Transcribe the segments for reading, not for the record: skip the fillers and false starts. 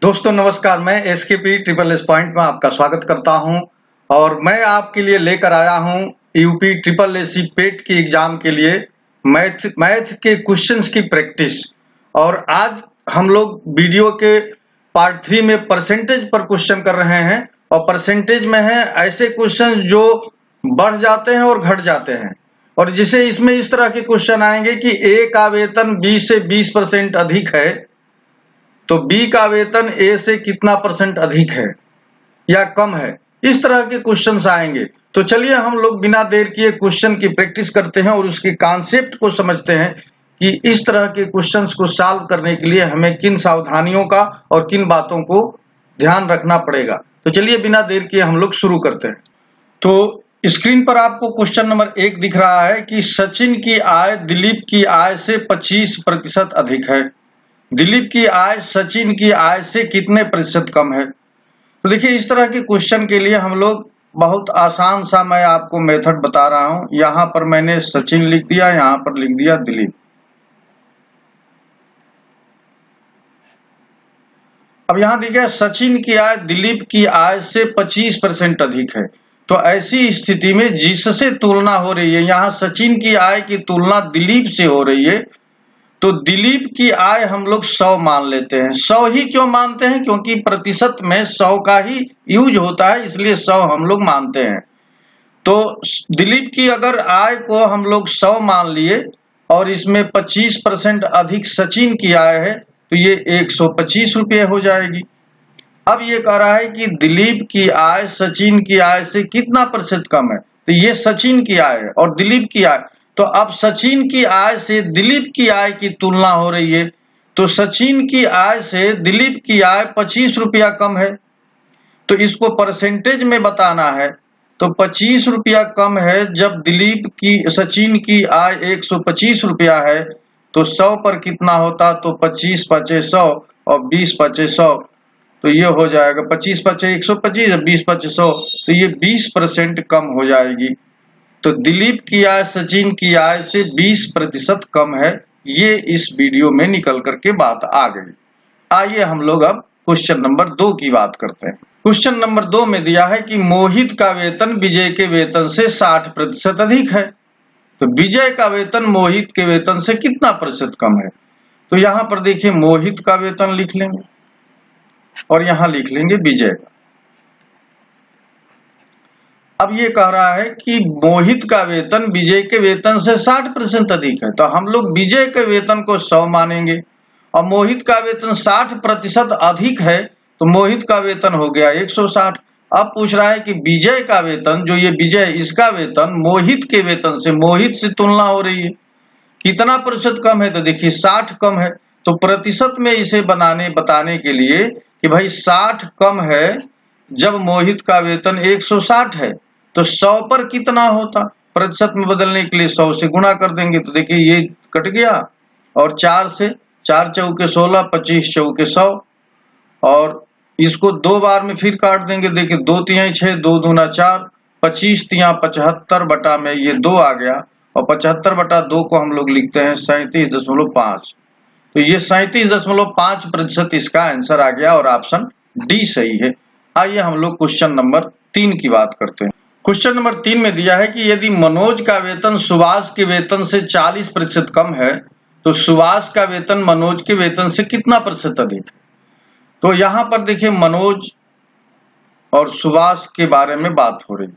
दोस्तों नमस्कार, मैं एसकेपी ट्रिपल एस पॉइंट में आपका स्वागत करता हूं और मैं आपके लिए लेकर आया हूं यूपी ट्रिपल एससी पेट की एग्जाम के लिए मैथ के क्वेश्चंस की प्रैक्टिस। और आज हम लोग वीडियो के पार्ट 3 में परसेंटेज पर क्वेश्चन कर रहे हैं और परसेंटेज में है ऐसे क्वेश्चन जो बढ़ जाते हैं और घट जाते हैं। और जिसे इसमें इस तरह के क्वेश्चन आएंगे कि ए का वेतन बी से 20% अधिक है तो बी का वेतन ए से कितना परसेंट अधिक है या कम है, इस तरह के क्वेश्चंस आएंगे। तो चलिए हम लोग बिना देर किए क्वेश्चन की प्रैक्टिस करते हैं और उसके कॉन्सेप्ट को समझते हैं कि इस तरह के क्वेश्चंस को सॉल्व करने के लिए हमें किन सावधानियों का और किन बातों को ध्यान रखना पड़ेगा। तो चलिए बिना देर किए हम लोग शुरू करते हैं। तो स्क्रीन पर आपको क्वेश्चन नंबर 1 दिख रहा है कि सचिन की आय दिलीप की आय से 25% अधिक है। दिलीप की आय सचिन की आय से कितने प्रतिशत कम है। तो देखिए इस तरह के क्वेश्चन के लिए हम लोग बहुत आसान सा मैं आपको मेथड बता रहा हूं। यहां पर मैंने सचिन लिख दिया, यहां पर लिख दिया दिलीप। अब यहां देखिए सचिन की आय दिलीप की आय से 25% अधिक है। तो ऐसी स्थिति में जिससे तुलना हो रही है, यहां सचिन की आय की तुलना दिलीप से हो रही है, तो दिलीप की आय हम लोग 100 मान लेते हैं। 100 ही क्यों मानते हैं? क्योंकि प्रतिशत में 100 का ही यूज होता है, इसलिए 100 हम लोग मानते हैं। तो दिलीप की अगर आय को हम लोग 100 मान लिए और इसमें 25% अधिक सचिन की आय है तो ये 125 रुपये हो जाएगी। अब ये कह रहा है कि दिलीप की आय सचिन की आय से कितना प्रतिशत कम है, तो ये सचिन की आय है और दिलीप की आय। तो अब सचिन की आय से दिलीप की आय की तुलना हो रही है, तो सचिन की आय से दिलीप की आय 25 रुपया कम है। तो इसको परसेंटेज में बताना है तो 25 रुपया कम है। जब सचिन की आय 125 रुपया है तो 100 पर कितना होता, तो 25 पचे 100 और 20 पचे 100, तो ये हो जाएगा 25 पचे 125 और 20 पचे 100, तो ये 20% कम हो जाएगी। तो दिलीप की आय सचिन की आय से 20% कम है। ये इस वीडियो में निकल करके बात आ गई। आइए हम लोग अब क्वेश्चन नंबर 2 की बात करते हैं। क्वेश्चन नंबर 2 में दिया है कि मोहित का वेतन विजय के वेतन से 60% अधिक है। तो विजय का वेतन मोहित के वेतन से कितना प्रतिशत कम है। तो यहां पर देखिए मोहित का वेतन लिख लेंगे और यहां लिख लेंगे विजय का। अब ये कह रहा है कि मोहित का वेतन विजय के वेतन से 60% अधिक है, तो हम लोग विजय के वेतन को 100 मानेंगे और मोहित का वेतन 60% अधिक है तो मोहित का वेतन हो गया 160। अब पूछ रहा है कि विजय का वेतन, जो ये विजय इसका वेतन मोहित के वेतन से, मोहित से तुलना हो रही है, कितना प्रतिशत कम है, तो देखिए 60 कम है। तो प्रतिशत में इसे बताने के लिए कि भाई 60 कम है जब मोहित का वेतन 160 है तो 100 पर कितना होता, प्रतिशत में बदलने के लिए 100 से गुणा कर देंगे। तो देखिए ये कट गया और 4 से 4 चौके 16, 25 चौके 100 और इसको 2 बार में फिर काट देंगे। देखिए 2 तिहाई 6, 2 दूना 4, 25 तिहाई 75 बटा में ये 2 आ गया और 75 बटा 2 को हम लोग लिखते हैं 37.5। तो ये 37.5% इसका आंसर आ गया और ऑप्शन डी सही है। आइए हम लोग क्वेश्चन नंबर 3 की बात करते हैं। क्वेश्चन नंबर 3 में दिया है कि यदि मनोज का वेतन सुभाष के वेतन से 40% कम है तो सुभाष का वेतन मनोज के वेतन से कितना प्रतिशत अधिक है। तो यहां पर देखिए मनोज और सुभाष के बारे में बात हो रही है।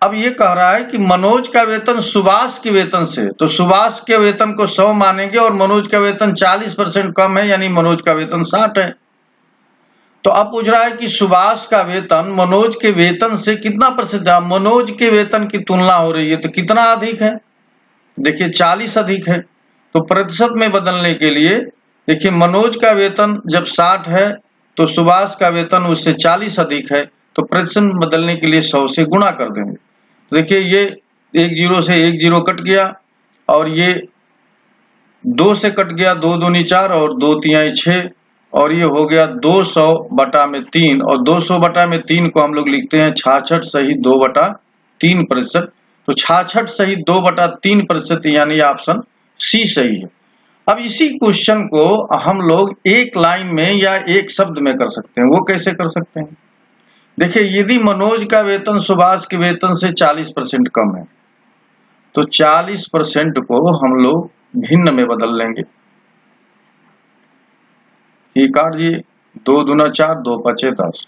अब ये कह रहा है कि मनोज का वेतन सुभाष के वेतन से, तो सुभाष के वेतन को 100 मानेंगे और मनोज का वेतन 40% कम है, यानी मनोज का वेतन 60 है। तो अब पूछ रहा है कि सुभाष का वेतन मनोज के वेतन से कितना प्रतिशत, मनोज के वेतन की तुलना हो रही है तो कितना अधिक है, देखिए 40 अधिक है। तो प्रतिशत में बदलने के लिए देखिए मनोज का वेतन जब 60 है तो सुभाष का वेतन उससे 40 अधिक है, तो प्रतिशत में बदलने के लिए 100 से गुणा कर देंगे। देखिए ये 1 0 से 1 0 कट गया और ये 2 से कट गया, 2 दूनी 4 और 2 तिहाई 6 और ये हो गया 200 बटा में 3 और 200 बटा में 3 को हम लोग लिखते हैं 66 सही 2/3%। तो 66 सही 2/3% यानी ऑप्शन सी सही है। अब इसी क्वेश्चन को हम लोग एक लाइन में या एक शब्द में कर सकते हैं। वो कैसे कर सकते हैं? देखिए, यदि मनोज का वेतन सुभाष के वेतन से 40% कम है तो 40% को हम लोग भिन्न में बदल लेंगे। ये काटिए, 2 दूना 4, 2 पचे 10,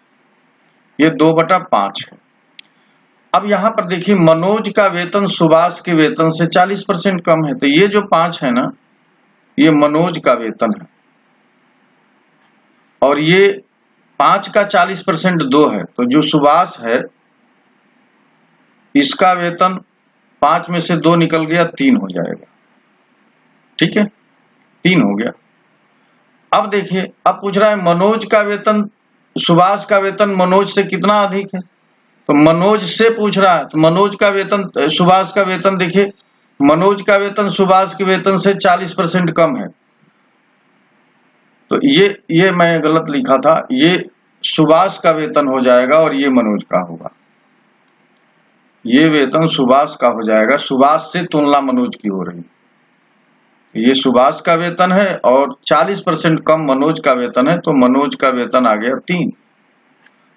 ये 2/5 है। अब यहाँ पर देखिए, मनोज का वेतन सुभाष के वेतन से 40% कम है, तो ये जो 5 है ना, ये मनोज का वेतन है, और ये 5 का 40% 2 है, तो जो सुभाष है इसका वेतन 5 में से 2 निकल गया, 3 हो जाएगा। ठीक है, 3 हो गया। अब देखिए, अब पूछ रहा है मनोज का वेतन सुभाष का वेतन मनोज से कितना अधिक है, तो मनोज से पूछ रहा है, तो मनोज का वेतन सुभाष का वेतन, देखिए मनोज का वेतन सुभाष के वेतन से 40% कम है, तो ये मैं गलत लिखा था, ये सुभाष का वेतन हो जाएगा और ये मनोज का होगा। ये वेतन सुभाष का हो जाएगा, सुभाष से तुलना मनोज की हो रही है। ये सुभाष का वेतन है और 40% कम मनोज का वेतन है, तो मनोज का वेतन आ गया 3।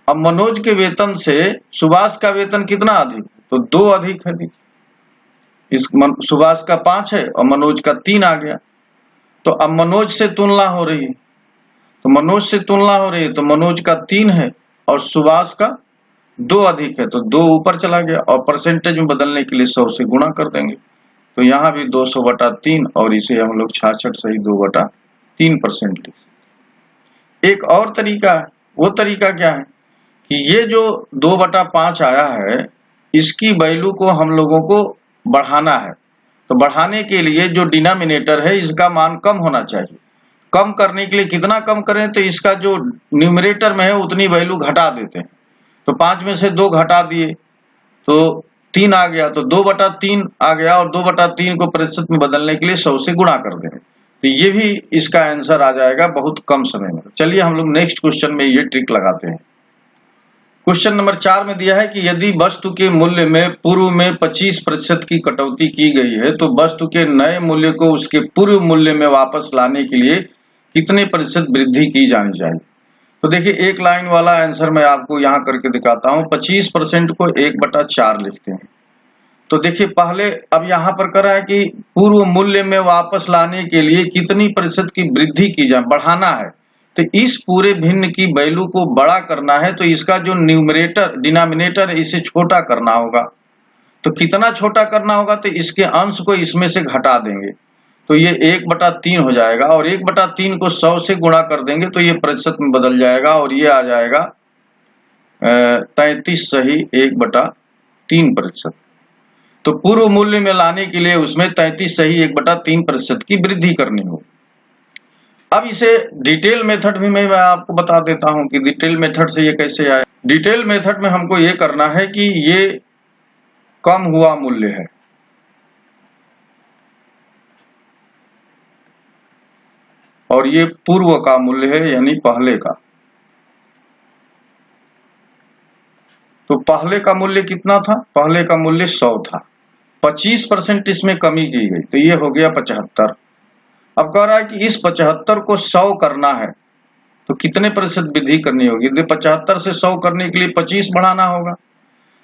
अब मनोज के वेतन से सुभाष का वेतन कितना अधिक है, तो 2 अधिक है। देखिए, इस सुभाष का 5 है और मनोज का 3 आ गया, तो अब मनोज से तुलना हो रही है, तो मनोज से तुलना हो रही है, तो मनोज का 3 है और सुभाष का 2 अधिक है, तो 2 ऊपर चला गया, और परसेंटेज में बदलने के लिए 100 से गुणा कर देंगे, तो यहाँ भी 200/3, और इसे हम लोग 66 सही 2/3% लिख सकते। एक और तरीका है, वो तरीका क्या है कि ये जो 2/5 आया है, इसकी वैल्यू को हम लोगों को बढ़ाना है, तो बढ़ाने के लिए जो डिनोमिनेटर है इसका मान कम होना चाहिए। कम करने के लिए कितना कम करें, तो इसका जो न्यूमरेटर में है उतनी वैल्यू घटा देते हैं, तो 5 में से 2 घटा दिए तो 3 आ गया, तो 2/3 आ गया, और 2/3 को प्रतिशत में बदलने के लिए 100 से गुणा कर दें, तो ये भी इसका आंसर आ जाएगा बहुत कम समय में। चलिए हम लोग नेक्स्ट क्वेश्चन में ये ट्रिक लगाते हैं। क्वेश्चन नंबर 4 में दिया है कि यदि वस्तु के मूल्य में पूर्व में 25% की कटौती की गई है तो वस्तु के नए मूल्य को उसके पूर्व मूल्य में वापस लाने के लिए कितने प्रतिशत वृद्धि की जानी चाहिए। तो देखिए, एक लाइन वाला आंसर मैं आपको यहाँ करके दिखाता हूँ। 25% को 1/4 लिखते हैं, तो देखिए पहले अब यहाँ पर करा है कि पूर्व मूल्य में वापस लाने के लिए कितनी प्रतिशत की वृद्धि की जाए, बढ़ाना है, तो इस पूरे भिन्न की वैल्यू को बड़ा करना है, तो इसका जो न्यूमरेटर डिनोमिनेटर है इसे छोटा करना होगा। तो कितना छोटा करना होगा, तो इसके अंश को इसमें से घटा देंगे, तो ये 1/3 हो जाएगा, और 1/3 को 100 से गुणा कर देंगे तो ये प्रतिशत में बदल जाएगा, और ये आ जाएगा 33 सही 1/3%। तो पूर्व मूल्य में लाने के लिए उसमें 33 सही 1/3% की वृद्धि करनी होगी। अब इसे डिटेल मेथड भी मैं आपको बता देता हूं कि डिटेल मेथड से ये कैसे आए। डिटेल मेथड में हमको ये करना है कि ये कम हुआ मूल्य है, और ये पूर्व का मूल्य है यानी पहले का। तो पहले का मूल्य कितना था, पहले का मूल्य 100 था, 25% इसमें कमी की गई, तो ये हो गया 75। अब कह रहा है कि इस 75 को 100 करना है तो कितने प्रतिशत वृद्धि करनी होगी। 75 से 100 करने के लिए 25 बढ़ाना होगा,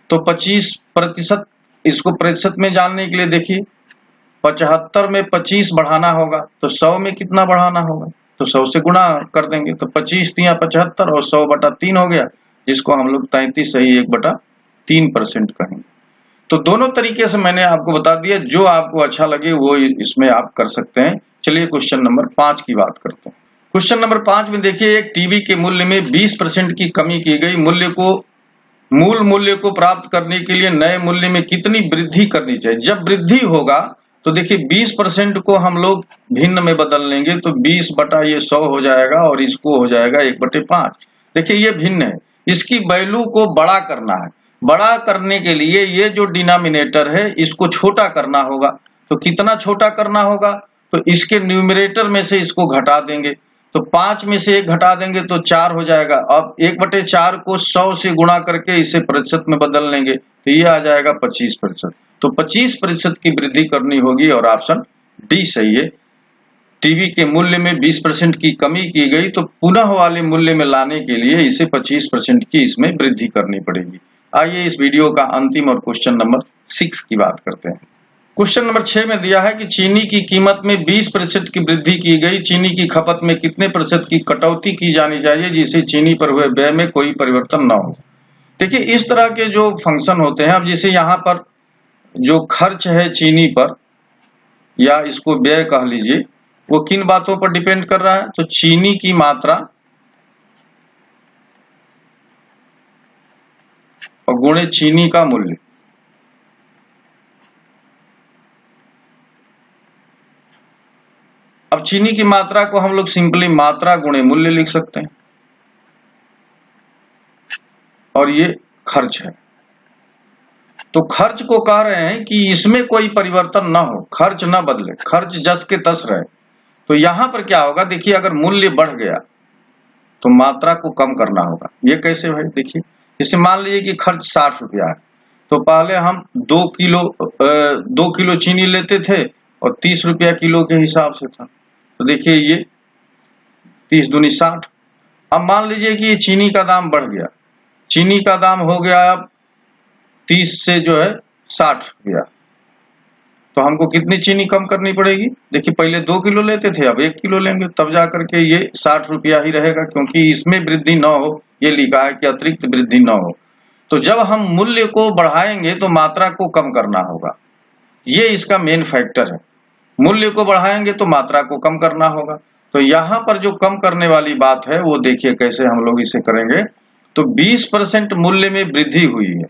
तो 25%, इसको प्रतिशत में जानने के लिए देखिए 75 में 25 बढ़ाना होगा, तो 100 में कितना बढ़ाना होगा, तो 100 से गुणा कर देंगे, तो 25 तिया 75 और 100/3 हो गया, जिसको हम लोग 33 सही 1/3% कहेंगे। तो दोनों तरीके से मैंने आपको बता दिया, जो आपको अच्छा लगे वो इसमें आप कर सकते हैं। चलिए क्वेश्चन नंबर 5 की बात करते हैं। क्वेश्चन नंबर 5 में देखिए, एक टीवी के मूल्य में 20% की कमी की गई, मूल मूल्य को प्राप्त करने के लिए नए मूल्य में कितनी वृद्धि करनी चाहिए। जब वृद्धि होगा तो देखिए 20% को हम लोग भिन्न में बदल लेंगे, तो 20/100 हो जाएगा, और इसको हो जाएगा 1/5। देखिए ये भिन्न है, इसकी वैल्यू को बड़ा करना है। बड़ा करने के लिए ये जो डिनोमिनेटर है इसको छोटा करना होगा, तो कितना छोटा करना होगा, तो इसके न्यूमरेटर में से इसको घटा देंगे, तो 5 में से 1 घटा देंगे तो 4 हो जाएगा। अब 1/4 को 100 से गुणा करके इसे प्रतिशत में बदल लेंगे, तो ये आ जाएगा 25%। तो 25% की वृद्धि करनी होगी, और ऑप्शन डी सही है। टीवी के मूल्य में 20% की कमी की गई तो पुनः वाले मूल्य में लाने के लिए इसे 25% की इसमें वृद्धि करनी पड़ेगी। आइए इस वीडियो का अंतिम और क्वेश्चन नंबर 6 की बात करते हैं। क्वेश्चन नंबर 6 में दिया है कि चीनी की कीमत में 20% की वृद्धि की गई, चीनी की खपत में कितने प्रतिशत की कटौती की जानी चाहिए जिससे चीनी पर हुए व्यय में कोई परिवर्तन न हो। देखिए इस तरह के जो फंक्शन होते हैं, अब जैसे यहाँ पर जो खर्च है चीनी पर या इसको व्यय कह लीजिए, वो किन बातों पर डिपेंड कर रहा है, तो चीनी की मात्रा और गुणे चीनी का मूल्य। अब चीनी की मात्रा को हम लोग सिंपली मात्रा गुणे मूल्य लिख सकते हैं और ये खर्च है। तो खर्च को कह रहे हैं कि इसमें कोई परिवर्तन ना हो, खर्च ना बदले, खर्च जस के तस रहे। तो यहां पर क्या होगा, देखिए अगर मूल्य बढ़ गया तो मात्रा को कम करना होगा। ये कैसे भाई, देखिए जैसे मान लीजिए कि खर्च 60 रुपया है, तो पहले हम 2 किलो चीनी लेते थे और 30 रुपया किलो के हिसाब से था। तो देखिए ये 30 दूनी 60। अब मान लीजिए कि ये चीनी का दाम बढ़ गया, चीनी का दाम हो गया अब 30 से जो है 60 रुपया, तो हमको कितनी चीनी कम करनी पड़ेगी। देखिए पहले 2 किलो लेते थे, अब 1 किलो लेंगे, तब जाकर के ये 60 रुपया ही रहेगा, क्योंकि इसमें वृद्धि न हो, ये लिखा है कि अतिरिक्त वृद्धि न हो। तो जब हम मूल्य को बढ़ाएंगे तो मात्रा को कम करना होगा, ये इसका मेन फैक्टर है। मूल्य को बढ़ाएंगे तो मात्रा को कम करना होगा। तो यहाँ पर जो कम करने वाली बात है वो देखिए कैसे हम लोग इसे करेंगे। तो 20% मूल्य में वृद्धि हुई है,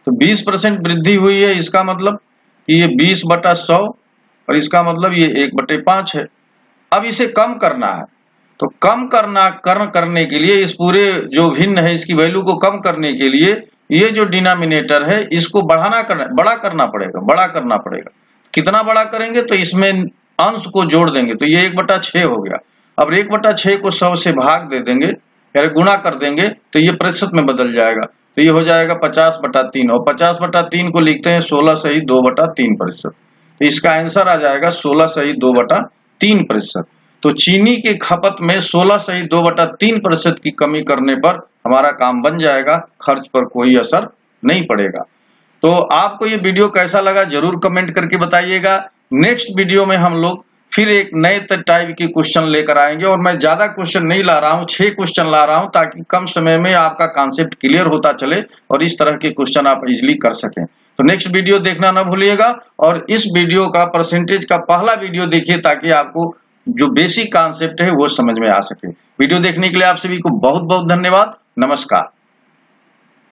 तो 20% वृद्धि हुई है, इसका मतलब कि ये 20/100 और इसका मतलब ये 1/5 है। अब इसे कम करना है, तो कम करने के लिए इस पूरे जो भिन्न है इसकी वैल्यू को कम करने के लिए ये जो डिनोमिनेटर है इसको बड़ा करना पड़ेगा। कितना बड़ा करेंगे, तो इसमें अंश को जोड़ देंगे, तो ये 1/6 हो गया। अब 1/6 को 100 से भाग दे देंगे या गुणा कर देंगे तो ये प्रतिशत में बदल जाएगा, तो ये हो जाएगा 50/3 और 50/3 को लिखते हैं 16 सही 2/3%। तो इसका आंसर आ जाएगा 16 सही 2/3%। तो चीनी की खपत में 16 सही 2/3% की कमी करने पर हमारा काम बन जाएगा, खर्च पर कोई असर नहीं पड़ेगा। तो आपको ये वीडियो कैसा लगा जरूर कमेंट करके बताइएगा। नेक्स्ट वीडियो में हम लोग फिर एक नए टाइप की क्वेश्चन लेकर आएंगे, और मैं ज्यादा क्वेश्चन नहीं ला रहा हूँ, 6 क्वेश्चन ला रहा हूँ ताकि कम समय में आपका कॉन्सेप्ट क्लियर होता चले और इस तरह के क्वेश्चन आप इजिली कर सकें। तो नेक्स्ट वीडियो देखना ना भूलिएगा, और इस वीडियो का परसेंटेज का पहला वीडियो देखिए ताकि आपको जो बेसिक कॉन्सेप्ट है वो समझ में आ सके। वीडियो देखने के लिए आप सभी को बहुत बहुत धन्यवाद। नमस्कार।